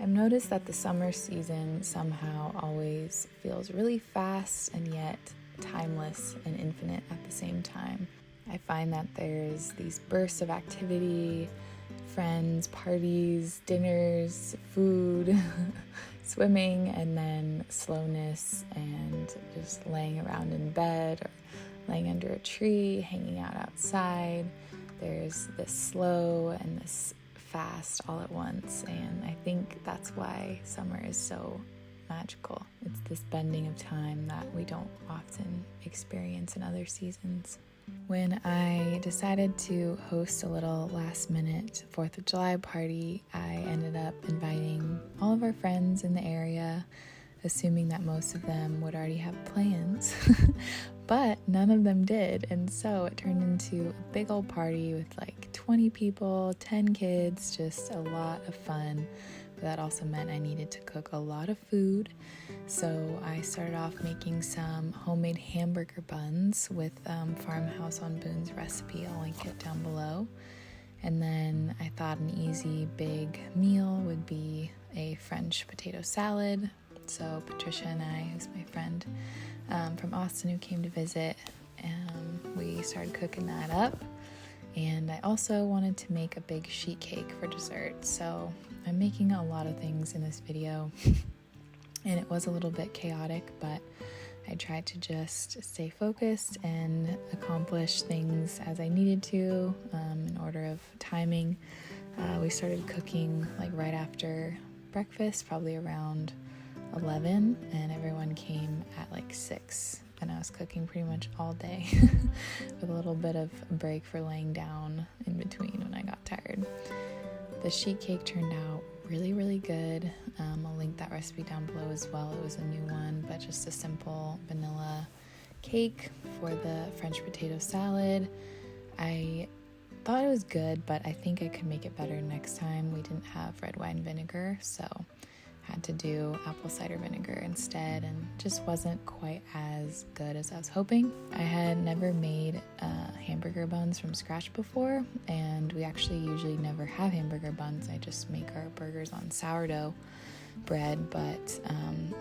I've noticed that the summer season somehow always feels really fast and yet timeless and infinite at the same time. I find that there's these bursts of activity, friends, parties, dinners, food, swimming, and then slowness and just laying around in bed or laying under a tree, hanging out outside. There's this slow and this fast all at once, and I think that's why summer is so magical. It's this bending of time that we don't often experience in other seasons. When I decided to host a little last-minute 4th of July party, I ended up inviting all of our friends in the area, assuming that most of them would already have plans, but none of them did, and so it turned into a big old party with like 20 people, 10 kids, just a lot of fun. But that also meant I needed to cook a lot of food, so I started off making some homemade hamburger buns with Farmhouse on Boone's recipe. I'll link it down below. And then I thought an easy big meal would be a French potato salad. So Patricia and I, who's my friend from Austin who came to visit, we started cooking that up. And I also wanted to make a big sheet cake for dessert. So I'm making a lot of things in this video, and it was a little bit chaotic, but I tried to just stay focused and accomplish things as I needed to in order of timing. We started cooking like right after breakfast, probably around 11, and everyone came at like 6, and I was cooking pretty much all day with a little bit of a break for laying down in between when I got tired. The sheet cake turned out really, really good. I'll link that recipe down below as well. It was a new one, but just a simple vanilla cake for the French potato salad. I thought it was good, but I think I could make it better next time. We didn't have red wine vinegar, so had to do apple cider vinegar instead, and just wasn't quite as good as I was hoping. I had never made hamburger buns from scratch before, and we actually usually never have hamburger buns. I just make our burgers on sourdough bread, but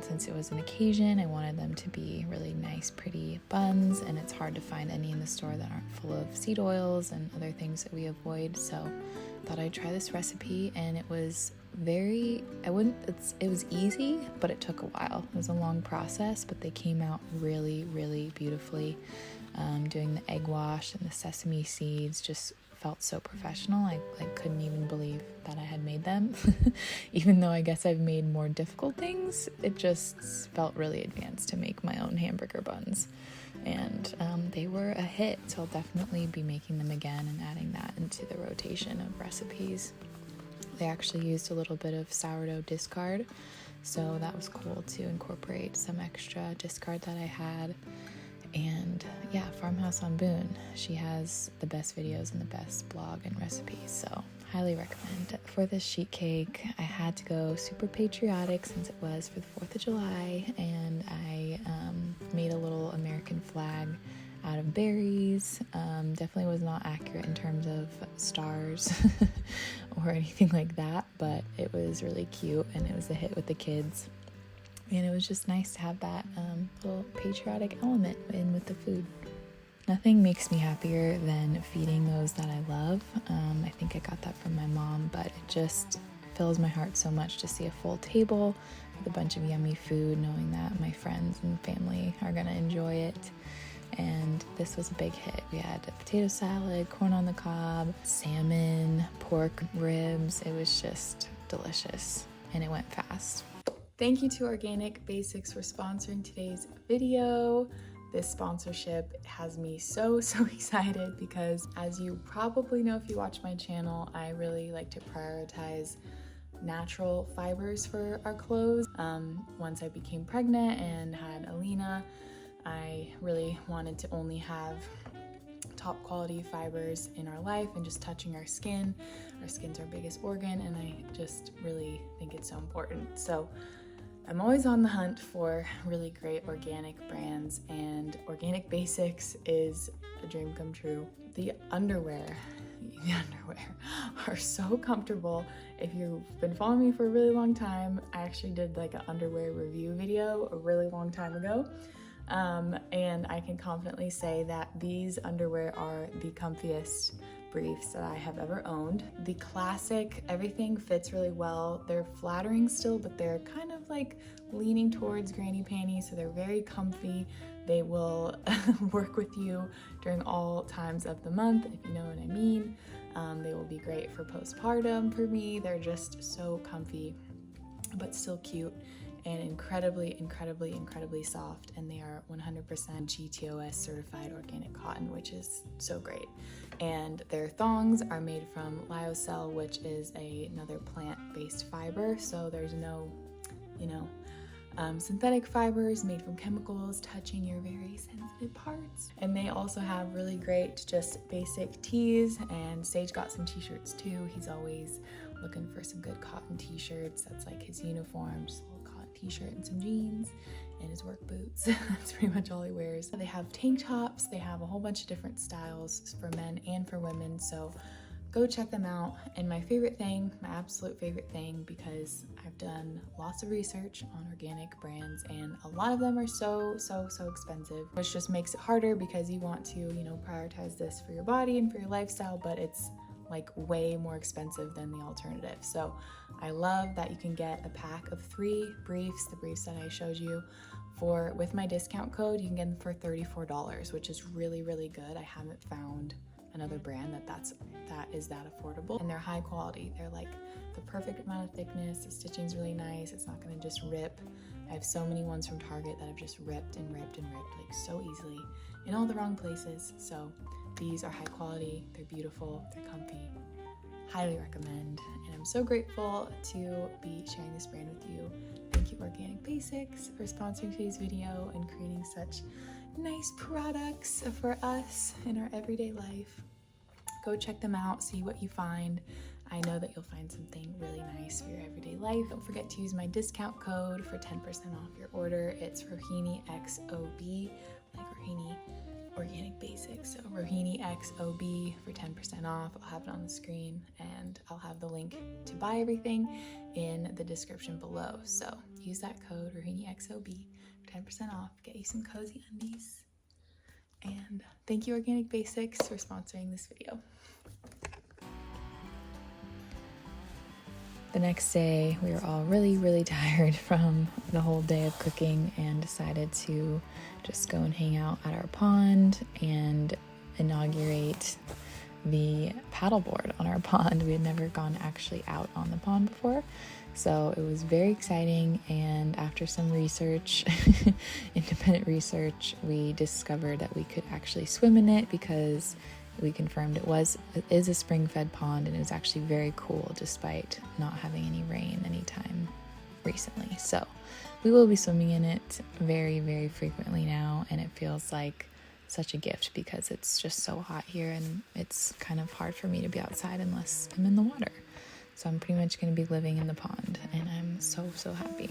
since it was an occasion, I wanted them to be really nice, pretty buns, and it's hard to find any in the store that aren't full of seed oils and other things that we avoid, so I thought I'd try this recipe, and it was it was easy, but it took a while. It was a long process, but they came out really, really beautifully. Doing the egg wash and the sesame seeds just felt so professional. I couldn't even believe that I had made them. Even though I guess I've made more difficult things, it just felt really advanced to make my own hamburger buns. And they were a hit, so I'll definitely be making them again and adding that into the rotation of recipes. They actually used a little bit of sourdough discard, so that was cool to incorporate some extra discard that I had. And yeah, Farmhouse on Boone, she has the best videos and the best blog and recipes, so highly recommend. For this sheet cake, I had to go super patriotic since it was for the 4th of July, and I made a little American flag out of berries. Definitely was not accurate in terms of stars or anything like that, but it was really cute, and it was a hit with the kids. And it was just nice to have that little patriotic element in with the food. Nothing makes me happier than feeding those that I love. I think I got that from my mom, but it just fills my heart so much to see a full table with a bunch of yummy food, knowing that my friends and family are gonna enjoy it. And this was a big hit. We had a potato salad, corn on the cob, salmon, pork ribs. It was just delicious, and it went fast. Thank you to Organic Basics for sponsoring today's video. This sponsorship has me so excited because, as you probably know if you watch my channel, I really like to prioritize natural fibers for our clothes. Once I became pregnant and had Alina, I really wanted to only have top quality fibers in our life and just touching our skin. Our skin's our biggest organ, and I just really think it's so important. So I'm always on the hunt for really great organic brands, and Organic Basics is a dream come true. The underwear, the underwear are so comfortable. If you've been following me for a really long time, I actually did like an underwear review video a really long time ago. And I can confidently say that these underwear are the comfiest briefs that I have ever owned. The classic, everything fits really well. They're flattering still, but they're kind of like leaning towards granny panties, so they're very comfy. They will work with you during all times of the month, if you know what I mean. They will be great for postpartum for me. They're just so comfy, but still cute, and incredibly soft, and they are 100% GTOS certified organic cotton, which is so great. And their thongs are made from lyocell, which is another plant-based fiber, so there's no, synthetic fibers made from chemicals touching your very sensitive parts. And they also have really great just basic tees, and Sage got some t-shirts too. He's always looking for some good cotton t-shirts. That's like his uniform, just a little cotton t-shirt and some jeans and his work boots. That's pretty much all he wears. They have tank tops. They have a whole bunch of different styles for men and for women, so go check them out. And my favorite thing, my absolute favorite thing, because I've done lots of research on organic brands and a lot of them are so expensive, which just makes it harder because you want to, prioritize this for your body and for your lifestyle, but it's like way more expensive than the alternative. So I love that you can get a pack of 3 briefs, the briefs that I showed you, with my discount code. You can get them for $34, which is really good. I haven't found another brand that is that affordable, and they're high quality. They're like the perfect amount of thickness. The stitching's really nice. It's not going to just rip. I have so many ones from Target that have just ripped like so easily in all the wrong places. So these are high quality, they're beautiful, they're comfy. Highly recommend, and I'm so grateful to be sharing this brand with you. Thank you, Organic Basics, for sponsoring today's video and creating such nice products for us in our everyday life. Go check them out, see what you find. I know that you'll find something really nice for your everyday life. Don't forget to use my discount code for 10% off your order. It's RohiniXOB, like Rohini Organic Basics. So RohiniXOB for 10% off. I'll have it on the screen, and I'll have the link to buy everything in the description below. So use that code RohiniXOB for 10% off. Get you some cozy undies. And thank you, Organic Basics, for sponsoring this video. The next day, we were all really tired from the whole day of cooking and decided to just go and hang out at our pond and inaugurate the paddleboard on our pond. We had never gone actually out on the pond before, so it was very exciting. And after some research, independent research, we discovered that we could actually swim in it because we confirmed it is a spring-fed pond, and it was actually very cool despite not having any rain anytime recently. So we will be swimming in it very frequently now, and it feels like such a gift because it's just so hot here, and it's kind of hard for me to be outside unless I'm in the water. So I'm pretty much going to be living in the pond, and I'm so happy.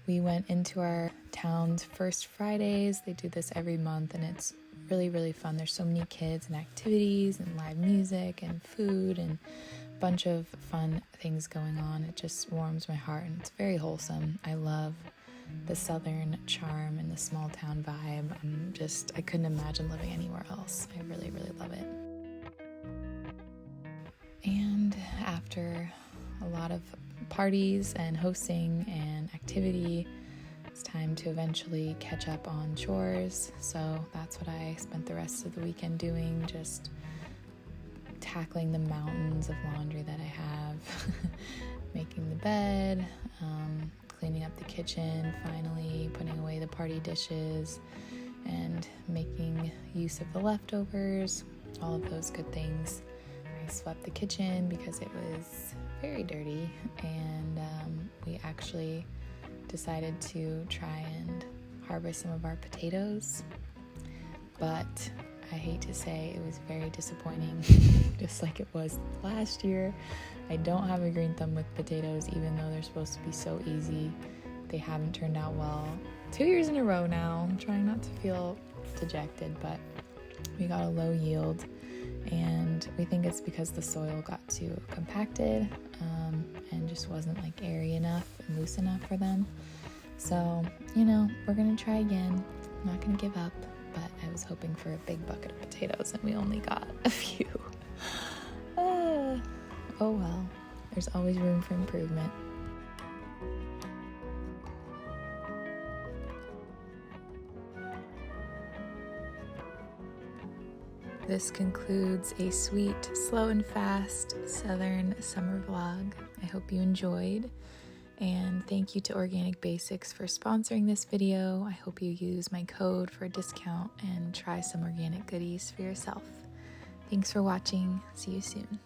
We went into our town's First Fridays. They do this every month, and it's really fun. There's so many kids and activities and live music and food and a bunch of fun things going on. It just warms my heart, and it's very wholesome. I love the southern charm and the small town vibe. I couldn't imagine living anywhere else. I really love it. And after a lot of parties and hosting and activity, it's time to eventually catch up on chores. So that's what I spent the rest of the weekend doing, just tackling the mountains of laundry that I have, making the bed, cleaning up the kitchen, finally putting away the party dishes, and making use of the leftovers, all of those good things. I swept the kitchen because it was very dirty, and we actually decided to try and harvest some of our potatoes, but I hate to say it was very disappointing, just like it was last year. I don't have a green thumb with potatoes, even though they're supposed to be so easy. They haven't turned out well 2 years in a row now. I'm trying not to feel dejected, but we got a low yield, And we think it's because the soil got too compacted and just wasn't like airy enough and loose enough for them. So, we're gonna try again. I'm not gonna give up, but I was hoping for a big bucket of potatoes and we only got a few. Oh well, there's always room for improvement. This concludes a sweet, slow and fast Southern summer vlog. I hope you enjoyed, and thank you to Organic Basics for sponsoring this video. I hope you use my code for a discount and try some organic goodies for yourself. Thanks for watching. See you soon.